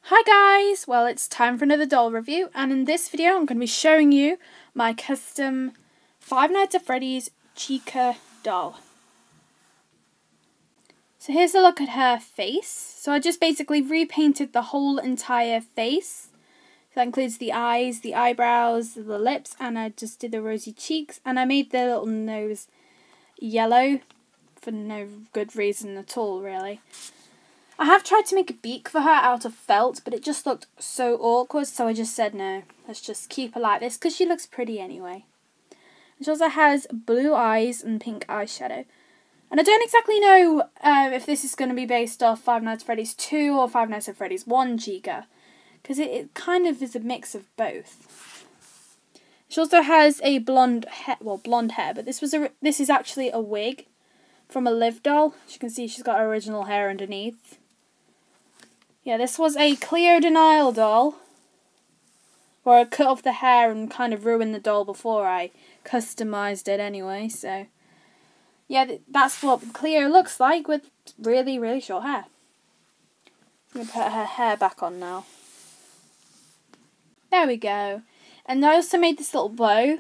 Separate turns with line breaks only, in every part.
Hi guys! Well, it's time for another doll review, and in this video I'm going to be showing you my custom Five Nights at Freddy's Chica doll. So here's a look at her face. So I just basically repainted the whole entire face. So that includes the eyes, the eyebrows, the lips, and I just did the rosy cheeks, and I made the little nose yellow for no good reason at all, really. I have tried to make a beak for her out of felt, but it just looked so awkward, so I just said no, let's just keep her like this, because she looks pretty anyway. She also has blue eyes and pink eyeshadow. And I don't exactly know if this is going to be based off Five Nights at Freddy's 2 or Five Nights at Freddy's 1 Chica, because it kind of is a mix of both. She also has a blonde hair, but this is actually a wig from a Live doll. As you can see, she's got her original hair underneath. Yeah, this was a Cleo Denial doll, where I cut off the hair and kind of ruined the doll before I customised it anyway, so yeah, that's what Cleo looks like with really, really short hair. I'm going to put her hair back on now. There we go. And I also made this little bow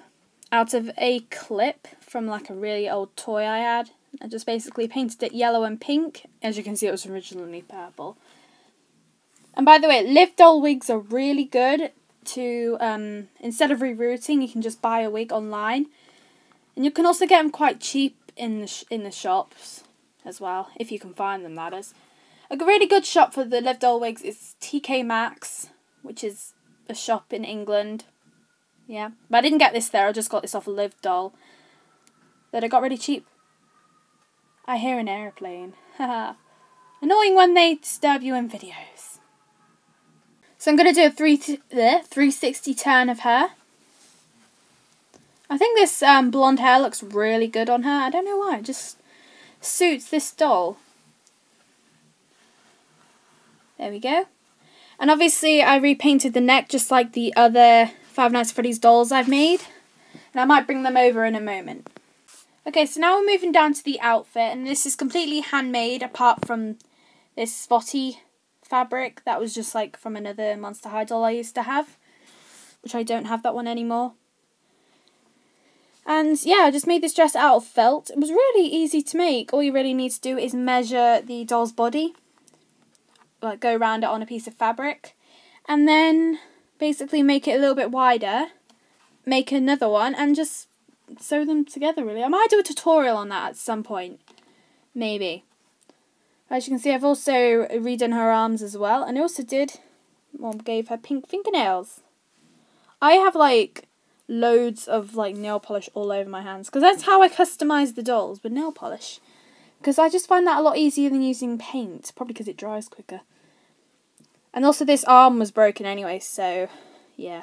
out of a clip from like a really old toy I had. I just basically painted it yellow and pink. As you can see, it was originally purple. And by the way, Live doll wigs are really good to, instead of rerouting, you can just buy a wig online. And you can also get them quite cheap in the shops as well, if you can find them, that is. A really good shop for the Live doll wigs is TK Maxx, which is a shop in England. Yeah, but I didn't get this there, I just got this off a Live doll that I got really cheap. I hear an aeroplane. Haha. Annoying when they disturb you in videos. So I'm going to do a 360 turn of her. I think this blonde hair looks really good on her. I don't know why. It just suits this doll. There we go. And obviously I repainted the neck just like the other Five Nights at Freddy's dolls I've made. And I might bring them over in a moment. Okay, so now we're moving down to the outfit. And this is completely handmade apart from this spotty fabric that was just like from another Monster High doll I used to have, which I don't have that one anymore. And yeah, I just made this dress out of felt. It was really easy to make. All you really need to do is measure the doll's body, like go around it on a piece of fabric, and then basically make it a little bit wider, make another one, and just sew them together, really. I might do a tutorial on that at some point, maybe. As you can see, I've also redone her arms as well. And I also gave her pink fingernails. I have like loads of like nail polish all over my hands, because that's how I customise the dolls, with nail polish. Because I just find that a lot easier than using paint, probably because it dries quicker. And also this arm was broken anyway, so yeah.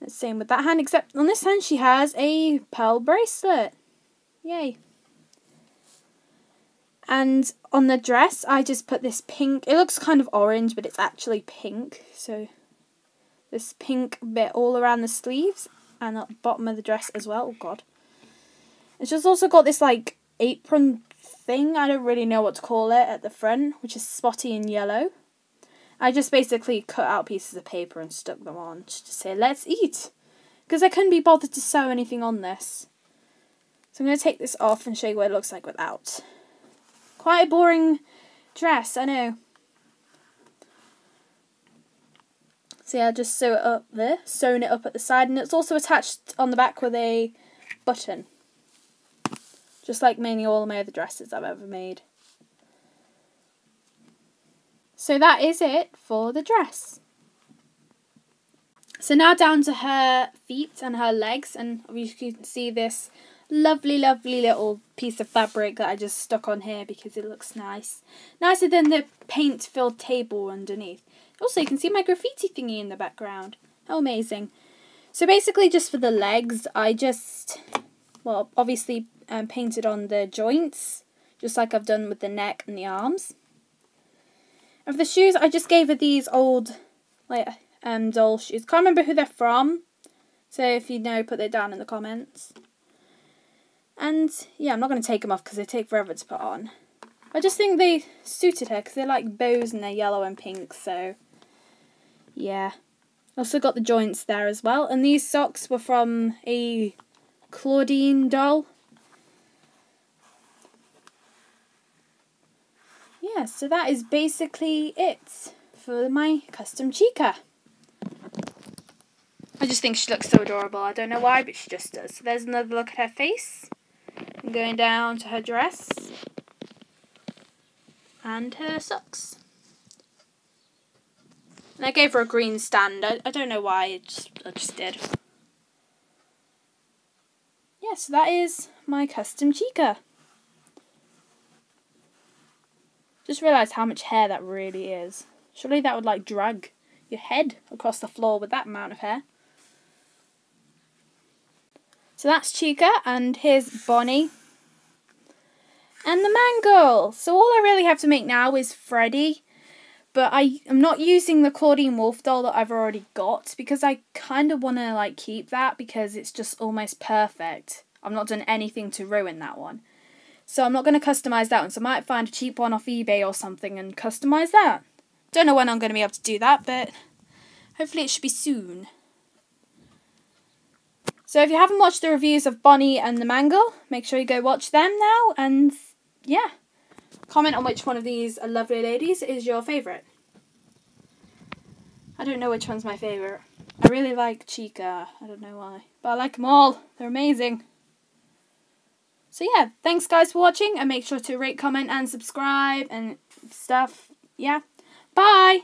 The same with that hand, except on this hand she has a pearl bracelet. Yay. And on the dress, I just put this pink, it looks kind of orange, but it's actually pink. So this pink bit all around the sleeves and at the bottom of the dress as well. Oh god. It's just also got this like apron thing, I don't really know what to call it, at the front, which is spotty and yellow. I just basically cut out pieces of paper and stuck them on to say, let's eat. Because I couldn't be bothered to sew anything on this. So I'm going to take this off and show you what it looks like without. Quite a boring dress, I know. So yeah, just sew it up there, sewn it up at the side, and it's also attached on the back with a button. Just like mainly all of my other dresses I've ever made. So that is it for the dress. So now down to her feet and her legs, and you can see this lovely, lovely little piece of fabric that I just stuck on here because it looks nice. Nicer than the paint-filled table underneath. Also, you can see my graffiti thingy in the background. How amazing. So basically just for the legs, I just, well, obviously painted on the joints, just like I've done with the neck and the arms. And for the shoes, I just gave her these old, like, doll shoes. Can't remember who they're from, so if you know, put it down in the comments. And yeah, I'm not going to take them off because they take forever to put on. I just think they suited her because they're like bows and they're yellow and pink, so yeah. Also got the joints there as well. And these socks were from a Claudine doll. Yeah, so that is basically it for my custom Chica. I just think she looks so adorable. I don't know why, but she just does. So there's another look at her face. I'm going down to her dress. And her socks. And I gave her a green stand. I don't know why, I just did. Yeah, so that is my custom Chica. Just realised how much hair that really is. Surely that would like drag your head across the floor with that amount of hair. So that's Chica, and here's Bonnie. And the man girl. So all I really have to make now is Freddy. But I'm not using the Claudine Wolf doll that I've already got because I kind of want to like keep that because it's just almost perfect. I've not done anything to ruin that one. So I'm not going to customise that one. So I might find a cheap one off eBay or something and customise that. Don't know when I'm going to be able to do that, but hopefully it should be soon. So if you haven't watched the reviews of Bonnie and the Mangle, make sure you go watch them now. And yeah, comment on which one of these lovely ladies is your favourite. I don't know which one's my favourite. I really like Chica. I don't know why. But I like them all. They're amazing. So yeah, thanks guys for watching. And make sure to rate, comment and subscribe and stuff. Yeah. Bye!